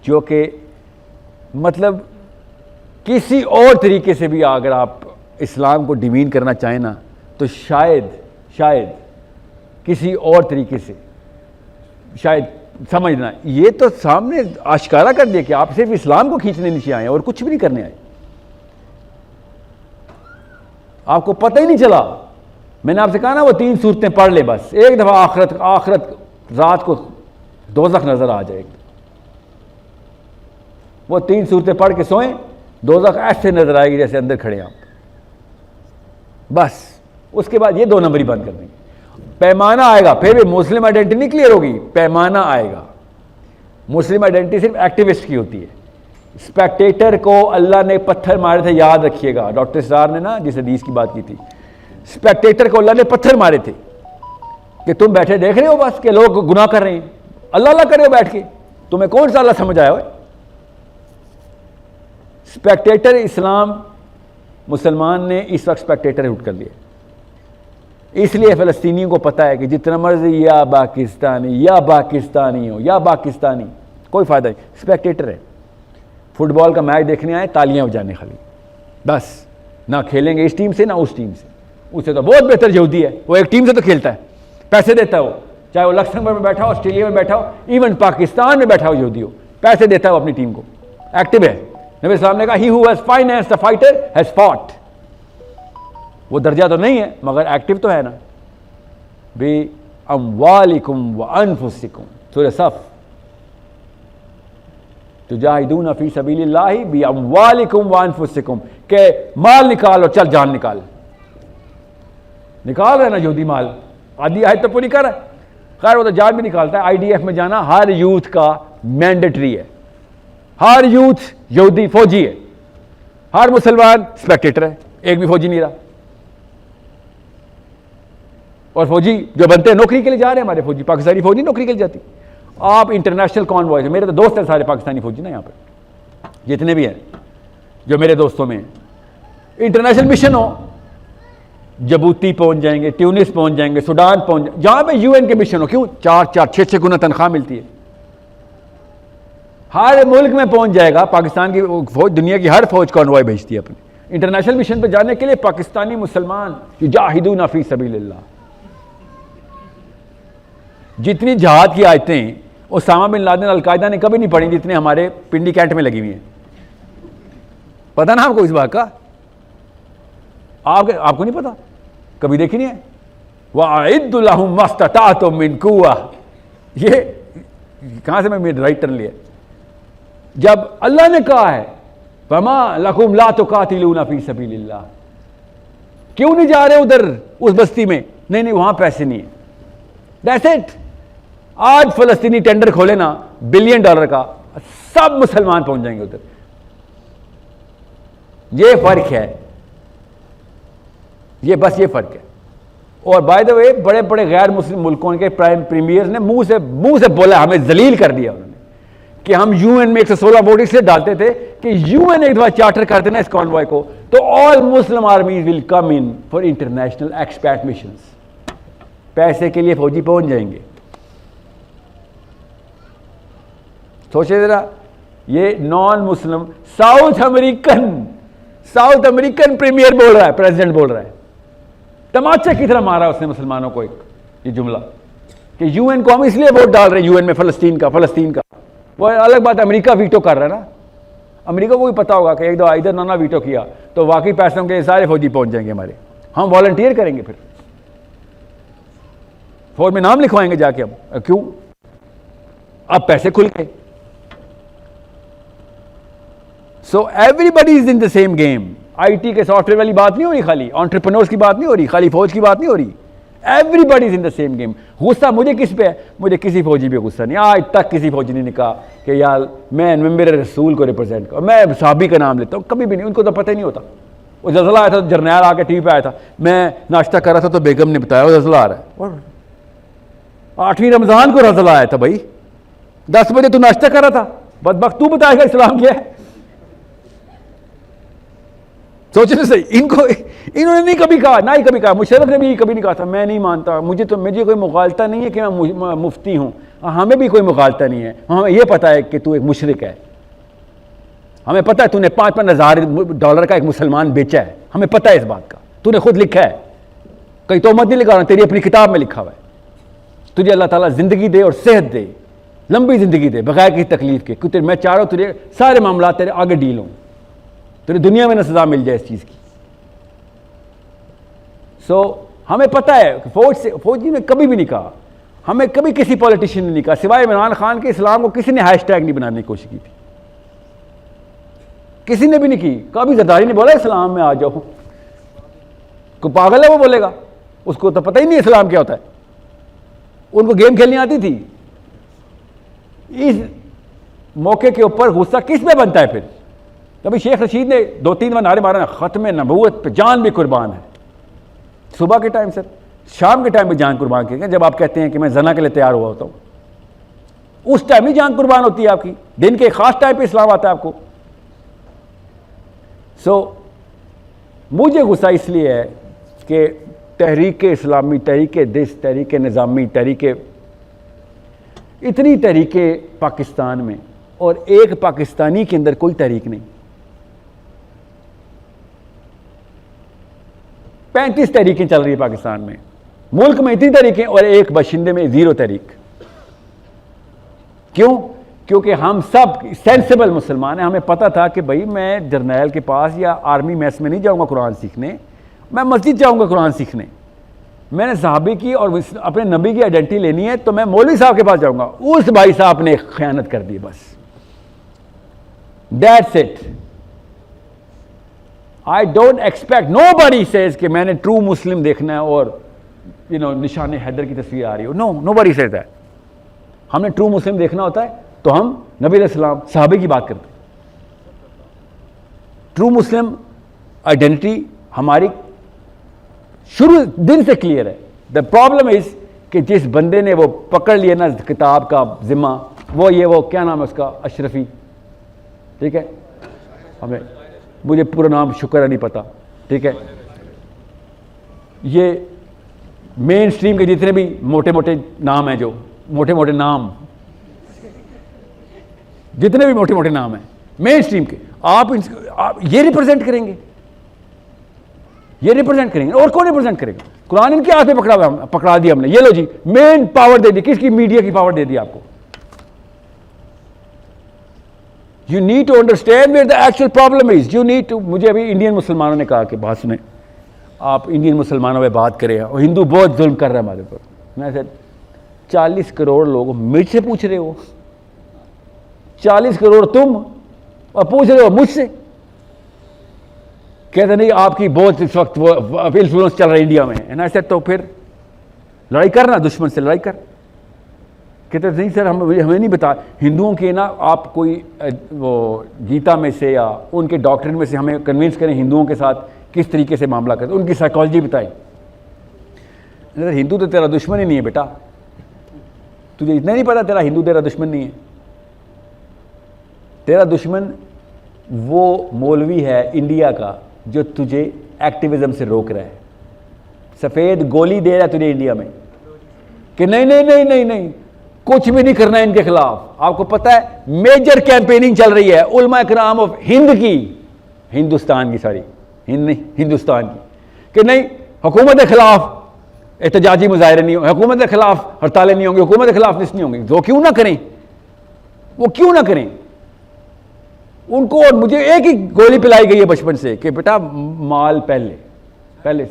जो कि मतलब किसी और तरीके से भी अगर आप इस्लाम को डिमीन करना चाहें ना, तो शायद किसी और तरीके से शायद समझना, ये तो सामने आश्कारा कर दिया कि आप सिर्फ इस्लाम को खींचने नीचे आए और कुछ भी नहीं करने आए। आपको पता ही नहीं चला। मैंने आपसे कहा ना वो 3 सूरतें पढ़ ले बस, एक दफ़ा आखरत रात को दोज़ख नज़र आ जाएगी। वो 3 सूरतें पढ़ के सोएं, दोज़ख ऐसे नज़र आएगी जैसे अंदर खड़े आप। बस उसके बाद ये 2 नंबरी बंद कर देंगे। पैमाना आएगा, फिर भी मुस्लिम आइडेंटिटी नहीं क्लियर होगी, पैमाना आएगा। मुस्लिम आइडेंटिटी सिर्फ एक्टिविस्ट की होती है। स्पेक्टेटर को अल्लाह ने पत्थर मारे थे, याद रखिएगा। डॉक्टर इसरार ने ना जिस हदीस की बात की थी, स्पेक्टेटर को अल्लाह ने पत्थर मारे थे कि तुम बैठे देख रहे हो बस कि लोग गुनाह कर रहे हैं, अल्लाह अल्लाह कर रहे हो बैठ के, तुम्हें कौन सा अल्लाह समझ आया हो? स्पेक्टेटर इस्लाम मुसलमान ने इस वक्त स्पेक्टेटर उठ कर लिया। इसलिए फ़लस्तीनियों को पता है कि जितना मर्जी या पाकिस्तानी हो या पाकिस्तानी, कोई फ़ायदा नहीं, स्पेक्टेटर है। फुटबॉल का मैच देखने आए, तालियां बजाने खाली, बस। ना खेलेंगे इस टीम से ना उस टीम से, उससे तो बहुत बेहतर यहूदी है, वो एक टीम से तो खेलता है, पैसे देता है वो, चाहे वो लक्समबर्ग में बैठा हो, ऑस्ट्रेलिया में बैठा हो, इवन पाकिस्तान में बैठा हो यहूदी हो, पैसे देता है वो अपनी टीम को, एक्टिव है। नबी सल्लल्लाहु अलैहि वसल्लम ने कहा he who has financed the fighter has fought. वो दर्जा तो नहीं है मगर एक्टिव तो है ना। बी अम्वालिकुम व अनफुसिकुम, सूरह सफ, तुजाहिदून फी सबीलिल्लाहि बी अम्वालिकुम व अनफुसिकुम, के माल निकाल और चल जान निकाल रहे ना यहूदी माल। आधी आयत तो पूरी कर रहा है, खैर वो तो जान भी निकालता है। IDF में जाना हर यूथ का मैंडेटरी है, हर यूथ यहूदी फौजी है, हर मुसलमान स्पेक्टेटर है, एक भी फौजी नहीं रहा। और फौजी जो बनते हैं नौकरी के लिए जा रहे हैं, हमारे फौजी, पाकिस्तानी फौजी नौकरी के लिए जाती। आप इंटरनेशनल कॉन्वॉय, मेरे तो दोस्त हैं सारे पाकिस्तानी फौजी ना यहाँ पर जितने भी हैं जो मेरे दोस्तों में, इंटरनेशनल मिशन हो, जबूती पहुंच जाएंगे, ट्यूनिस पहुंच जाएंगे, सूडान पहुंच जाएंगे, जहां पे UN के मिशन हो। क्यों? 4-4, 6-6 गुना तनख्वाह मिलती है। हर मुल्क में पहुंच जाएगा। पाकिस्तान की फौज दुनिया की हर फौज कॉन्वॉय भेजती है अपनी इंटरनेशनल मिशन पे जाने के लिए। पाकिस्तानी मुसलमान युजाहिदून फी सबीलिल्लाह। जितनी जहाद की आयतें ओसामा बिन लादेन अलकायदा ने कभी नहीं पढ़ी जितने हमारे पिंडी कैंट में लगी हुई हैं। पता ना आपको इस बात का? आपको नहीं पता? कभी देखी नहीं है? वअइद्दु लहुम मस्तताअतुम मिन कुव्वा। ये कहां से मैं राइट टर्न लिया? जब अल्लाह ने कहा है फमा लकुम ला तुकातिलूना फी सबीलिल्लाह, क्यों नहीं जा रहे उधर उस बस्ती में? नहीं वहां पैसे नहीं है, दैट्स इट। आज फलस्तीनी टेंडर खोले ना $1 बिलियन का, सब मुसलमान पहुंच जाएंगे उधर। ये फर्क है, ये बस ये फर्क है। और बाय द वे बड़े बड़े गैर मुस्लिम मुल्कों के प्राइम प्रीमियर्स ने मुंह से बोला, हमें जलील कर दिया उन्होंने कि हम UN में 116 वोट इसलिए डालते थे कि UN एक दफा चार्टर करते ना इस कॉन्वॉय को, तो all Muslim armies will come in for international expat missions. पैसे के लिए फौजी पहुंच जाएंगे। सोचे जरा, ये non Muslim South American premier बोल रहा है, प्रेसिडेंट बोल रहा है। तमाचे की तरह मारा उसने मुसलमानों को ये जुमला कि UN को हम इसलिए वोट डाल रहे हैं, UN में फलस्तीन का। वो अलग बात, अमेरिका वीटो कर रहा है ना। अमेरिका को भी पता होगा कि एक दो इधर ना वीटो किया तो वाकई पैसों के सारे फौजी पहुंच जाएंगे हमारे। हम वॉलंटियर करेंगे, फिर फौज में नाम लिखवाएंगे जाके हम। क्यों? अब पैसे खुल गए। So everybody is in the same game. IT के सॉफ्टवेयर वाली बात नहीं हो रही, खाली एंटरप्रेन्योर्स की बात नहीं हो रही, खाली फौज की बात नहीं हो रही। Everybody is in the same game. गुस्सा मुझे किस पे है? मुझे किसी फौजी पे गुस्सा नहीं। आज तक किसी फौजी ने कहा कि यार मैं मेरे रसूल को रिप्रेजेंट कर, मैं साहबी का नाम लेता हूँ, कभी भी नहीं। उनको तो पता ही नहीं होता। वो जज़ला आया था, जर्नैल आके TV पे आया था, मैं नाश्ता कर रहा था तो बेगम ने बताया वो जज़ला आ रहा है। और 8वीं रमजान को रज़ला आया था भाई, 10 बजे तू नाश्ता कर रहा था, बदबख्त तू बताएगा इस्लाम क्या है? सोचने से इन्होंने नहीं कभी कहा, ना ही कभी कहा। मुशर्रफ ने भी कभी नहीं कहा था मैं नहीं मानता, मुझे कोई मुगालता नहीं है कि मैं मुफ्ती हूँ, हमें भी कोई मुखालता नहीं है, हमें यह पता है कि तू एक मुशरिक है, हमें पता है तूने 5-5 हज़ार डॉलर का एक मुसलमान बेचा है, हमें पता है इस बात का, तूने खुद लिखा है, कहीं तोहमत नहीं लगा रहा, तेरी अपनी किताब में लिखा हुआ है। तुझे अल्लाह ताला ज़िंदगी दे और सेहत दे, लंबी ज़िंदगी दे बगैर किसी तकलीफ के, क्योंकि मैं चाह रहा हूँ तुझे सारे मामला तेरे आगे डील हों, तेरी दुनिया में ना सज़ा मिल जाए इस चीज़ की। हमें पता है फौजी ने कभी भी नहीं कहा, हमें कभी किसी पॉलिटिशियन ने नहीं कहा, सिवाय इमरान खान के, इस्लाम को किसी ने हैशटैग नहीं बनाने की कोशिश की थी, किसी ने भी नहीं की। कभी जरदारी ने बोला इस्लाम में आ जाओ, कोई पागल है वो बोलेगा, उसको तो पता ही नहीं इस्लाम क्या होता है, उनको गेम खेलनी आती थी। इस मौके के ऊपर गुस्सा किस पे बनता है फिर? कभी शेख रशीद ने 2-3 बार नारे मारे, ख़त्म नबूवत पे जान भी कुर्बान है। सुबह के टाइम सर, शाम के टाइम भी जान कुर्बान की, जब आप कहते हैं कि मैं जना के लिए तैयार हुआ होता हूँ, उस टाइम ही जान कुर्बान होती है आपकी, दिन के खास टाइम पे इस्लाम आता है आपको। मुझे गुस्सा इसलिए है कि तहरीक इस्लामी, तहरीक दिस, तहरीक निज़ामी, इतनी तहरीकें पाकिस्तान में, और एक पाकिस्तानी के अंदर कोई तहरीक नहीं। 35 तहरीकें चल रही है पाकिस्तान में, मुल्क में इतनी तहरीकें और एक बाशिंदे में 0 तहरीक। क्यों? क्योंकि हम सब सेंसिबल मुसलमान हैं, हमें पता था कि भाई मैं जर्नैल के पास या आर्मी मैस में नहीं जाऊंगा कुरान सीखने, मैं मस्जिद जाऊंगा कुरान सीखने। मैंने सहाबी की और अपने नबी की आइडेंटिटी लेनी है तो मैं मौलवी साहब के पास जाऊंगा। उस भाई साहब ने खयानत कर दी, बस that's it. I don't expect, nobody says कि मैंने ट्रू मुस्लिम देखना है और निशान हैदर की तस्वीर आ रही हो, नो, नोबडी सेज दैट। हमने ट्रू मुस्लिम देखना होता है तो हम नबी अलैहिस्सलाम सहाबे की बात करते हैं। ट्रू मुस्लिम आइडेंटिटी हमारी शुरू दिन से क्लियर है। द प्रॉब्लम इज कि जिस बंदे ने वो पकड़ लिया ना किताब का जिम्मा, वो क्या नाम है उसका, अशरफी, ठीक है, मुझे पूरा नाम शुक्र है नहीं पता, ठीक है। ये मेन स्ट्रीम के जितने भी मोटे मोटे नाम हैं, जो मोटे मोटे नाम, जितने भी मोटे मोटे नाम हैं मेन स्ट्रीम के, आप ये रिप्रेजेंट करेंगे, ये रिप्रेजेंट करेंगे, और कौन रिप्रेजेंट करेगा? कुरान इनके हाथ में पकड़ा दिया हमने, ये लो जी, मेन पावर दे दी, किसकी? मीडिया की पावर दे दी आपको। You need to understand where the actual problem is, you need to. मुझे अभी इंडियन मुसलमानों ने कहा कि बात सुने, आप इंडियन मुसलमानों में बात करें और हिंदू बहुत जुल्म कर रहा है हमारे ऊपर। मैं सर 40 करोड़ लोग मुझसे पूछ रहे हो, 40 करोड़ तुम, और पूछ रहे हो मुझसे, कहते नहीं आपकी बहुत इस वक्त वो इन्फ्लुएंस चल रहा है इंडिया में, एंड आई सेड तो फिर लड़ाई करना, दुश्मन से लड़ाई कर। कहते नहीं सर हमें नहीं बता, हिंदुओं के ना आप कोई वो गीता में से या उनके डॉक्ट्रिन में से हमें कन्विंस करें हिंदुओं के साथ किस तरीके से मामला करते, उनकी साइकोलॉजी बताएं। हिंदू तो तेरा दुश्मन ही नहीं है बेटा, तुझे इतना नहीं पता तेरा हिंदू तेरा दुश्मन नहीं है। तेरा दुश्मन वो मौलवी है इंडिया का जो तुझे एक्टिविज्म से रोक रहा है, सफ़ेद गोली दे रहा है तुझे इंडिया में कि नहीं नहीं नहीं नहीं नहीं कुछ भी नहीं करना है इनके खिलाफ। आपको पता है मेजर कैंपेनिंग चल रही है उलमा कराम ऑफ हिंद की, हिंदुस्तान की, सॉरी हिंद नहीं, हिंदुस्तान की, कि नहीं हुकूमत के खिलाफ एहतजाजी मुजाहरे नहीं होंगे, हुकूमत के खिलाफ हड़तालें नहीं होंगी, हुकूमत के खिलाफ नहीं होंगी। वो क्यों ना करें, वो क्यों ना करें। उनको और मुझे एक ही गोली पिलाई गई है बचपन से कि बेटा माल पहले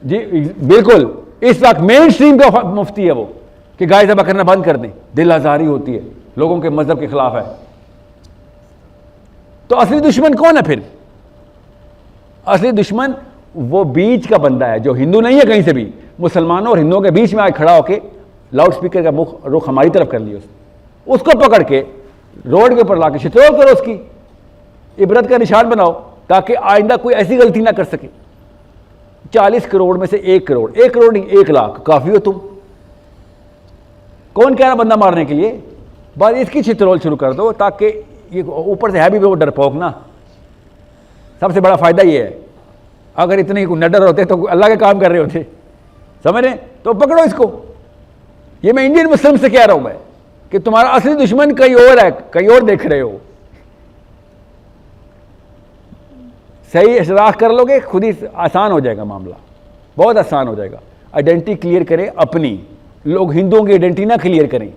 जी बिल्कुल। इस वक्त मेन स्ट्रीम का मुफ्ती है वो कि गाय ज़बह करना बंद कर दें, दिल आज़ारी होती है, लोगों के मजहब के खिलाफ है। तो असली दुश्मन कौन है फिर? असली दुश्मन वो बीच का बंदा है जो हिंदू नहीं है कहीं से भी, मुसलमानों और हिंदुओं के बीच में आज खड़ा होकर लाउड स्पीकर का रुख हमारी तरफ कर लिया, उसको पकड़ के रोड के ऊपर लाके शितरोल करो, उसकी इबरत का निशान बनाओ ताकि आइंदा कोई ऐसी गलती ना कर सके। 40 करोड़ में से 1 करोड़, 1 करोड़ नहीं 1 लाख काफी हो तुम। कौन कह रहा बंदा मारने के लिए? बस इसकी छितरोल शुरू कर दो ताकि ये ऊपर से है भी वो डरपोक ना। सबसे बड़ा फायदा ये है, अगर इतने न डर होते तो अल्लाह के काम कर रहे होते, समझ रहे? तो पकड़ो इसको, ये मैं इंडियन मुस्लिम से कह रहा हूं मैं कि तुम्हारा असली दुश्मन कहीं और है, कहीं और देख रहे हो। सही इशराक कर लोगे, खुद ही आसान हो जाएगा मामला, बहुत आसान हो जाएगा। आइडेंटिटी क्लियर करें अपनी, लोग हिंदुओं की आइडेंटिटी ना क्लियर करें,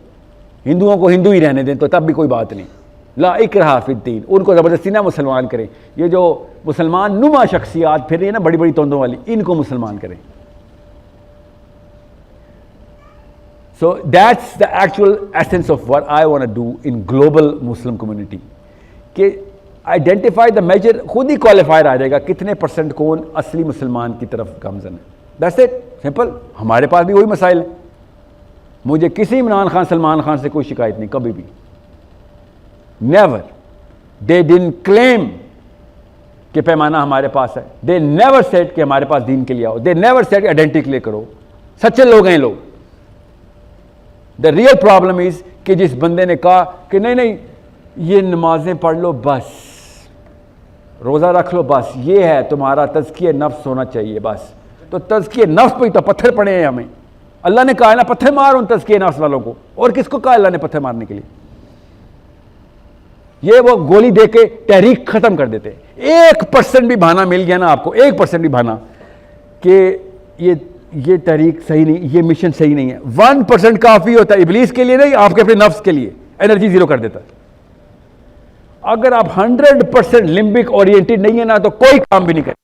हिंदुओं को हिंदू ही रहने दें तो तब भी कोई बात नहीं। ला इकराह फिद्दीन, उनको ज़बरदस्ती ना मुसलमान करें। ये जो मुसलमान नुमा शख्सियात फिर रही है ना बड़ी बड़ी तोंदों वाली, इनको मुसलमान करें। So that's the actual essence of what I want to do in global Muslim community. कि आइडेंटिफाई द मेजर, खुद ही क्वालिफायर आ जाएगा कितने परसेंट कौन असली मुसलमान की तरफ गामजन है। That's it, simple. हमारे पास भी वही मसाइल है। मुझे किसी इमरान खान सलमान खान से कोई शिकायत नहीं, कभी भी, नेवर। दे डिडंट क्लेम कि पैमाना हमारे पास है। दे नेवर सेड कि हमारे पास दीन के लिए आओ। They never said identity clear करो। सच्चे लोग हैं लोग। द रियल प्रॉब्लम इज कि जिस बंदे ने कहा कि नहीं नहीं ये नमाजें पढ़ लो बस, रोज़ा रख लो बस, ये है तुम्हारा तज़किए नफ्स होना चाहिए बस, तो तज़किए नफ्स पे तो पत्थर पड़े हैं हमें। अल्लाह ने कहा है ना पत्थर मार उन तज़किए नफ्स वालों को, और किसको कहा अल्लाह ने पत्थर मारने के लिए? ये वो गोली दे के तहरीक खत्म कर देते। 1% भी बहाना मिल गया ना आपको, 1% भी बहाना कि ये तहरीक सही नहीं, ये मिशन सही नहीं है, 1% काफ़ी होता है। इब्लीस के लिए नहीं, आपके अपने नफ्स के लिए एनर्जी जीरो कर देता है। अगर आप 100% लिम्बिक ओरिएंटेड नहीं है ना तो कोई काम भी नहीं करेंगे।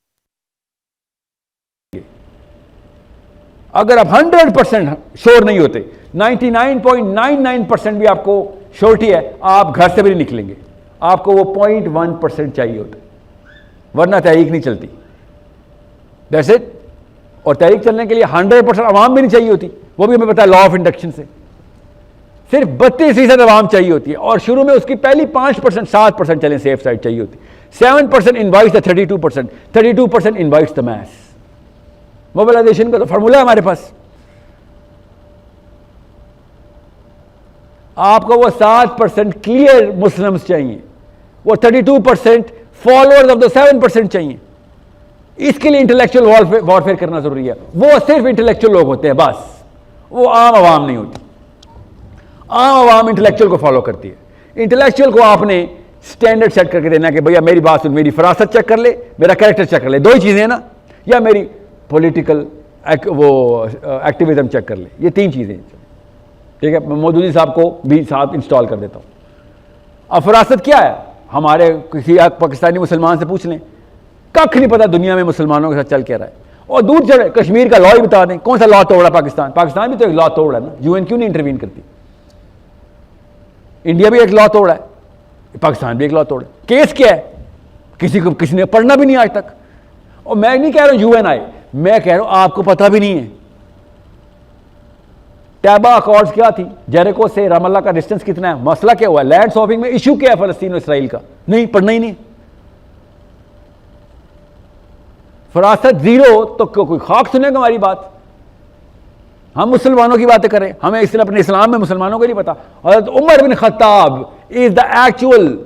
अगर आप 100% श्योर नहीं होते, 99.99% भी आपको श्योरिटी है, आप घर से भी नहीं निकलेंगे। आपको वो 0.1% चाहिए होता है, वरना तहरीक नहीं चलती। That's it. और तहरीक चलने के लिए 100% आवाम भी नहीं चाहिए होती, वो भी हमें पता है लॉ ऑफ इंडक्शन से। सिर्फ 32% आवाम चाहिए होती है, और शुरू में उसकी पहली 5%, 7% चलें सेफ साइड चाहिए होती है। 7% invites the 32%, 32% invites the mass. Mobilisation का तो फार्मूला है हमारे पास। आपको वो 7% क्लियर मुस्लिम्स चाहिए, वो 32% फॉलोअर्स ऑफ द 7% चाहिए। इसके लिए इंटेलेक्चुअल वॉरफेयर करना जरूरी है। वो सिर्फ इंटेलेक्चुअल लोग होते हैं बस, वो आम आवाम नहीं होती। आम आवाम इंटेलेक्चुअल को फॉलो करती है। इंटेलेक्चुअल को आपने स्टैंडर्ड सेट करके देना कि भैया मेरी बात सुन, मेरी फरासत चेक कर ले, मेरा कैरेक्टर चेक कर ले, दो ही चीज़ें हैं ना, या मेरी पॉलिटिकल वो एक्टिविज्म चेक कर ले, ये 3 चीज़ें। ठीक है, मैं मौदूदी साहब को भी साथ इंस्टॉल कर देता हूँ। अब फरासत क्या है? हमारे किसी पाकिस्तानी मुसलमान से पूछ लें, कख नहीं पता दुनिया में मुसलमानों के साथ चल क्या रहा है। और दूर चढ़े कश्मीर का लॉ ही बता दें, कौन सा लॉ तोड़ा पाकिस्तान? पाकिस्तान भी तो एक लॉ तोड़ा है ना, यूएन क्यों नहीं इंटरवीन करती? इंडिया भी एक लॉ तोड़ा है, पाकिस्तान भी एक लॉ तोड़ा है। केस क्या है? किसी ने पढ़ना भी नहीं आज तक। और मैं नहीं कह रहा हूं यूएन आए, मैं कह रहा हूं आपको पता भी नहीं है। टैबा अकॉर्ड्स क्या थी? जेरिको से रामल्ला का डिस्टेंस कितना है? मसला क्या हुआ? लैंड स्वैपिंग में इशू क्या है फलस्तीन और इसराइल का? नहीं, पढ़ना ही नहीं। फरासत जीरो तो कोई खाक सुनेगा हमारी बात? हम मुसलमानों की बातें करें, हमें इसलिए अपने इस्लाम में मुसलमानों को नहीं पता। हज़रत Umar bin Khattab is the actual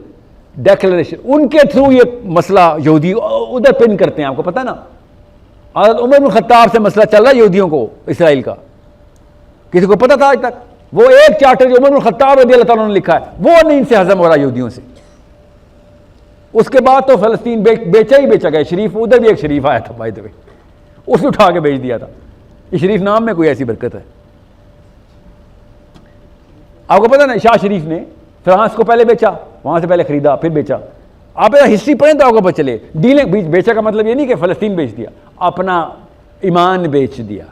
declaration, उनके थ्रू ये मसला यहूदी उधर पिन करते हैं, आपको पता है ना। हज़रत उमर बिन खत्ताब से मसला चल रहा है यहूदियों को इसराइल का, किसी को पता था आज तक? वो एक चार्टर जो उमर बिन खत्ताब रज़ी अल्लाह ताला ने लिखा है, वो नहीं इनसे हजम हो रहा यहूदियों से। उसके बाद तो फलस्तीन बेचा ही बेचा गया। शरीफ, उधर भी एक शरीफ आया था भाई, दबे उसने उठा के बेच दिया था। ये शरीफ नाम में कोई ऐसी बरकत है? आपको पता ना, शाह शरीफ ने फ्रांस को पहले बेचा, वहां से पहले खरीदा फिर बेचा। आप हिस्ट्री पढ़ें तो आपको पता चले। डीलिंग, बेचा का मतलब ये नहीं कि फलस्तीन बेच दिया, अपना ईमान बेच दिया।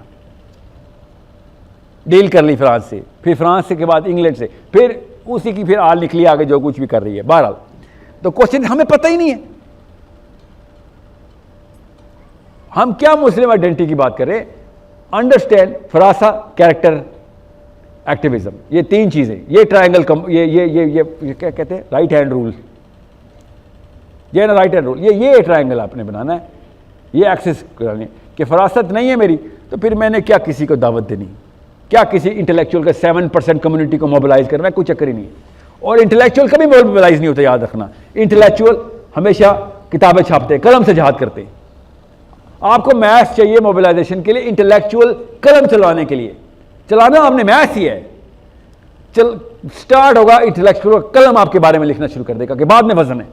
डील कर ली फ्रांस से, फिर फ्रांस से के बाद इंग्लैंड से, फिर उसी की फिर आल निकली आगे जो कुछ भी कर रही है। बहरहाल तो क्वेश्चन हमें पता ही नहीं है हम क्या मुस्लिम आइडेंटिटी की बात करें। अंडरस्टैंड फरासा, कैरेक्टर, एक्टिविज्म, ये 3 चीजें, ये ट्रायंगल, ये क्या कहते हैं, राइट हैंड रूल, ये ना राइट हैंड रूल, ये ट्रायंगल आपने बनाना है, ये एक्सेस करानी है। कि फरासत नहीं है मेरी तो फिर मैंने क्या किसी को दावत देनी, क्या किसी इंटेलेक्चुअल का 7% कम्युनिटी को मोबिलाइज करना है? कोई चक्कर ही नहीं है। और इंटेलेक्चुअल कभी मोबिलाइज नहीं होता, याद रखना। इंटेलेक्चुअल हमेशा किताबें छापते हैं, कलम से जहाद करते हैं। आपको मैथ्स चाहिए मोबिलाइजेशन के लिए, इंटेलेक्चुअल कलम चलाने के लिए। चलाना आपने मैथ ही है। चल स्टार्ट होगा इंटेलेक्चुअल, कलम आपके बारे में लिखना शुरू कर देगा कि बाद में वजन है।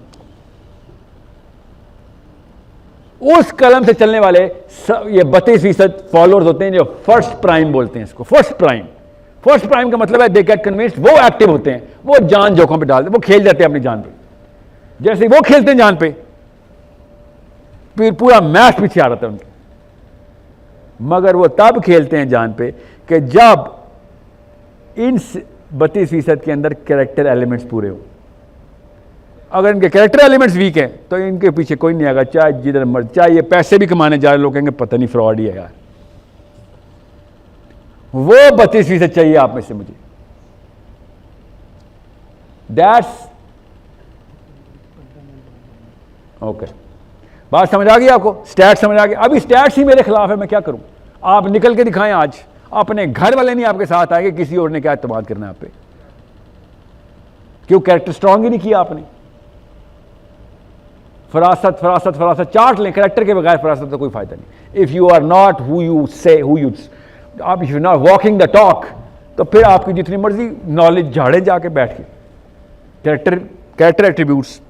उस कलम से चलने वाले ये 32% फॉलोअर्स होते हैं जो फर्स्ट प्राइम बोलते हैं इसको। फर्स्ट प्राइम का मतलब है दे गेट कन्विंस्ड, वो एक्टिव होते हैं, वो जान जोखों पे डालते हैं, वो खेल जाते हैं अपनी जान पे। जैसे वो खेलते हैं जान पे, फिर पूरा मैच पीछे आ रहा था उनके। मगर वो तब खेलते हैं जान पे कि जब इन 32% के अंदर कैरेक्टर एलिमेंट्स पूरे हो। अगर इनके कैरेक्टर एलिमेंट्स वीक हैं तो इनके पीछे कोई नहीं आएगा, चाहे जिधर मर्जी, चाहे ये पैसे भी कमाने जा रहे लोग कहेंगे पता नहीं फ्रॉड ही है यार। वो 32% चाहिए आप में से मुझे। दैट्स ओके, बात समझ आ गई आपको? स्टैट्स समझ आ गई? अभी स्टैट्स ही मेरे खिलाफ है, मैं क्या करूं? आप निकल के दिखाएं आज। अपने घर वाले नहीं आपके साथ आएंगे, किसी और ने क्या एतमाद करना है आप पे? क्यों? कैरेक्टर स्ट्रांग ही नहीं किया आपने। फरासत फरासत फरासत चाट लें, कैरेक्टर के बगैर फरासत का कोई फायदा नहीं। If you are not who you say, who you आप, if you not walking the talk, तो फिर आपकी जितनी मर्जी नॉलेज झाड़े जाके बैठ के। कैरेक्टर एट्रीब्यूट्स,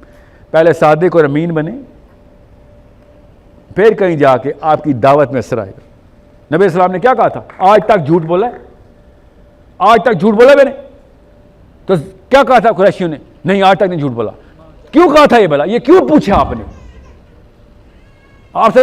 पहले सादिक और अमीन बने, फिर कहीं जाके आपकी दावत में असर आएगा। नबी सलाम ने क्या कहा था? आज तक झूठ बोला है, आज तक झूठ बोला मैंने। तो क्या कहा था कुरैशियों ने? नहीं, आज तक नहीं झूठ बोला। क्यों कहा था ये भला? ये क्यों पूछा आपने? आपसे